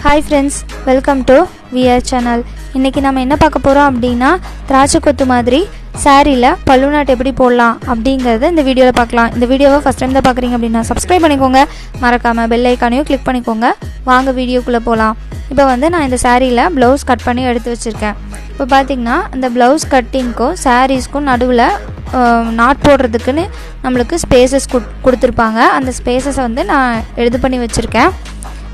Hi friends, welcome to VR channel. இன்னைக்கு நாம என்ன பார்க்க போறோம் அப்படினா திராட்சை கொத்து மாதிரி சாரில பல்லு நாட் எப்படி போடலாம் அப்படிங்கறத இந்த வீடியோல பார்க்கலாம். இந்த வீடியோவை ஃபர்ஸ்ட் டைம் தான் பார்க்கறீங்க அப்படினா Subscribe பண்ணிக்கோங்க. மறக்காம பெல் ஐகானையும் கிளிக் பண்ணிக்கோங்க. வாங்க வீடியோக்குள்ள போலாம். இப்போ நான் இந்த சாரில ப்ளவுஸ் கட் பண்ணி எடுத்து வச்சிருக்கேன். இப்போ பாத்தீங்கன்னா இந்த ப்ளவுஸ் கட்டிங்க்கும் சாரீஸ்க்கும் நடுவுல நாட் போடுறதுக்குன்னு நமக்கு ஸ்பேसेस கொடுத்திருப்பாங்க. அந்த ஸ்பேसेस நான் எழுது பண்ணி வச்சிருக்கேன்.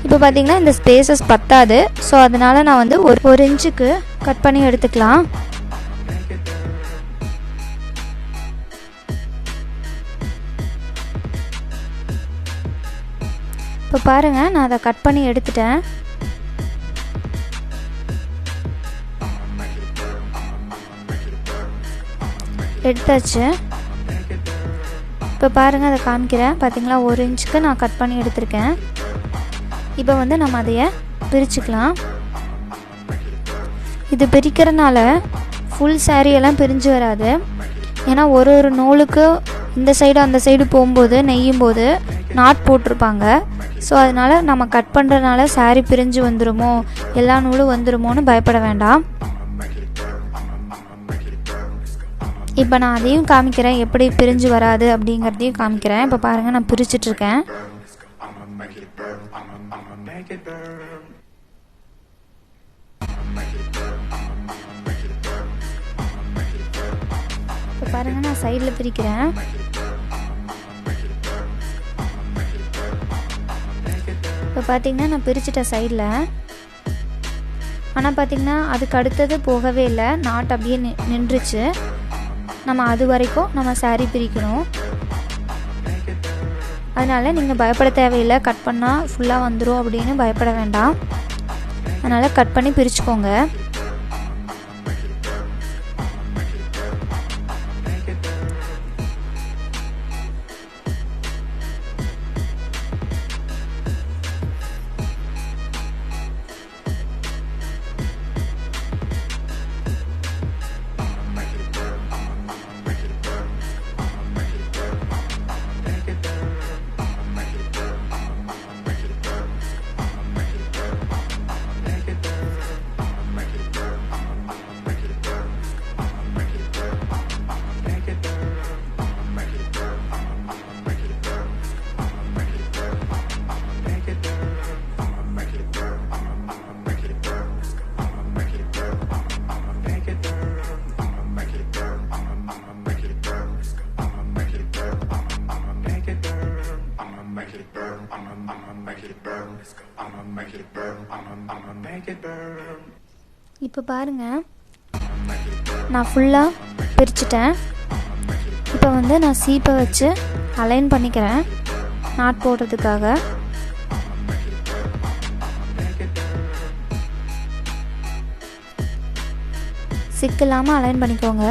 இப்போ பாத்தீங்கன்னா இந்த ஸ்பேसेस பத்தாது. சோ அதனால நான் ஒரு இன்ச்சுக்கு கட் பண்ணி எடுத்துக்கலாம். இப்போ பாருங்க நான் அதை கட் பண்ணி எடுத்துட்டேன். எடுத்தாச்சு. இப்போ பாருங்க அதை காமிக்கிறேன். பாத்தீங்களா 1 இன்ச்சுக்கு நான் கட் பண்ணி எடுத்திருக்கேன். இப்போ நம்ம அதைய பிரிச்சுக்கலாம். இது பிரிக்கிறனால ஃபுல் saree எல்லாம் பிரிஞ்சு வராது. ஏன்னா ஒரு நூலுக்கு இந்த சைடு அந்த சைடு போகும்போது நெய்யும் போது நாட் போட்டிருப்பாங்க. ஸோ அதனால நம்ம கட் பண்ணுறதுனால saree பிரிஞ்சு வந்துருமோ எல்லா நூலும் வந்துருமோன்னு பயப்பட வேண்டாம். இப்போ நான் அதையும் காமிக்கிறேன், எப்படி பிரிஞ்சு வராது அப்படிங்கிறதையும் காமிக்கிறேன். இப்போ பாருங்கள் நான் பிரிச்சுட்ருக்கேன். இப்போ பாருங்க நான் சைடில் பிரிக்கிறேன். இப்போ பார்த்தீங்கன்னா நான் பிரிச்சுட்டேன் சைடில். ஆனால் பார்த்தீங்கன்னா அதுக்கு அடுத்தது போகவே இல்லை, நாட் அப்படியே நின்றுச்சு. நம்ம அது வரைக்கும் நம்ம saree பிரிக்கணும். அதனால் நீங்கள் பயப்பட தேவையில்லை, கட் பண்ணால் ஃபுல்லாக வந்துடும் அப்படின்னு பயப்பட வேண்டாம். அதனால் கட் பண்ணி பிரிச்சுக்கோங்க. இப்போ பாருங்க நான் ஃபுல்லாக பிரிச்சுட்டேன். இப்போ நான் சீப்பை வச்சு அலைன் பண்ணிக்கிறேன் நாட் போடுறதுக்காக. சிக்கலாமல் அலைன் பண்ணிக்கோங்க.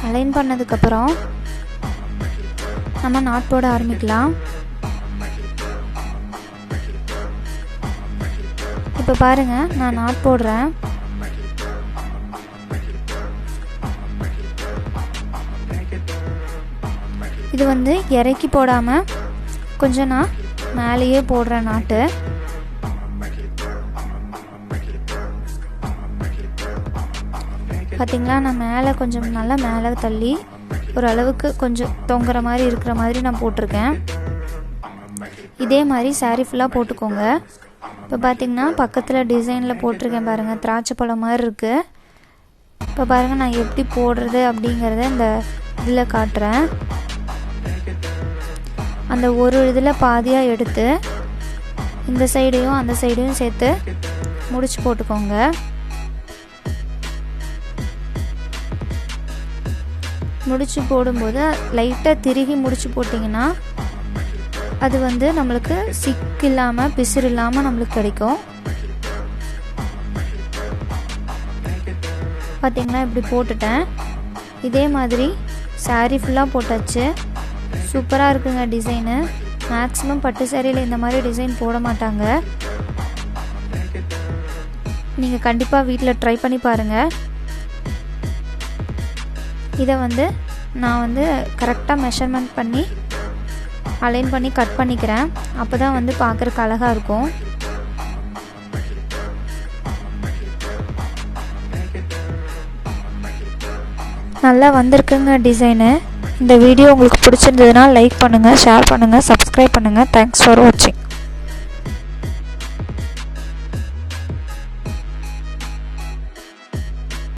அலைன் பண்ணதுக்கப்புறம் நம்ம நாட் போட ஆரம்பிக்கலாம். இப்போ பாருங்க நான் நாட் போடுறேன். இது இறக்கி போடாமல் கொஞ்சம் நான் மேலேயே போடுறேன் நாட்டு. பார்த்தீங்களா நான் மேலே கொஞ்சம் நல்லா மேலே தள்ளி ஒரு அளவுக்கு கொஞ்சம் தொங்குற மாதிரி இருக்கிற மாதிரி நான் போட்டிருக்கேன். இதே மாதிரி saree ஃபுல்லாக போட்டுக்கோங்க. இப்போ பார்த்தீங்கன்னா பக்கத்தில் டிசைனில் போட்டிருக்கேன் பாருங்கள், திராட்சை பழம் மாதிரி இருக்குது. இப்போ பாருங்கள் நான் எப்படி போடுறது அப்படிங்கிறத இந்த இதில் காட்டுறேன். அந்த ஒரு இதில் பாதியாக எடுத்து இந்த சைடையும் அந்த சைடையும் சேர்த்து முடிச்சு போட்டுக்கோங்க. முடிச்சு போடும்போது லைட்டாக திருகி முடிச்சு போட்டிங்கன்னா அது வந்து நம்மளுக்கு சிக் இல்லாமல் பிசுறு இல்லாமல் நம்மளுக்கு கிடைக்கும். பார்த்திங்கன்னா இப்படி போட்டுட்டேன். இதே மாதிரி சாரீ ஃபுல்லாக போட்டாச்சு. சூப்பராக இருக்குங்க டிசைனு. மேக்ஸிமம் பட்டு சாரியில் இந்த மாதிரி டிசைன் போட மாட்டாங்க. நீங்கள் கண்டிப்பாக வீட்டில் ட்ரை பண்ணி பாருங்கள். இதை வந்து நான் வந்து கரெக்டாக மெஷர்மெண்ட் பண்ணி அலைன் பண்ணி கட் பண்ணிக்கிறேன். அப்போ தான் வந்து பார்க்குறக்கு அழகாக இருக்கும். நல்லா வந்திருக்குங்க டிசைனு. இந்த வீடியோ உங்களுக்கு பிடிச்சிருந்ததுன்னா லைக் பண்ணுங்கள், ஷேர் பண்ணுங்கள், சப்ஸ்கிரைப் பண்ணுங்கள். தேங்க்ஸ் ஃபார் வாட்சிங்.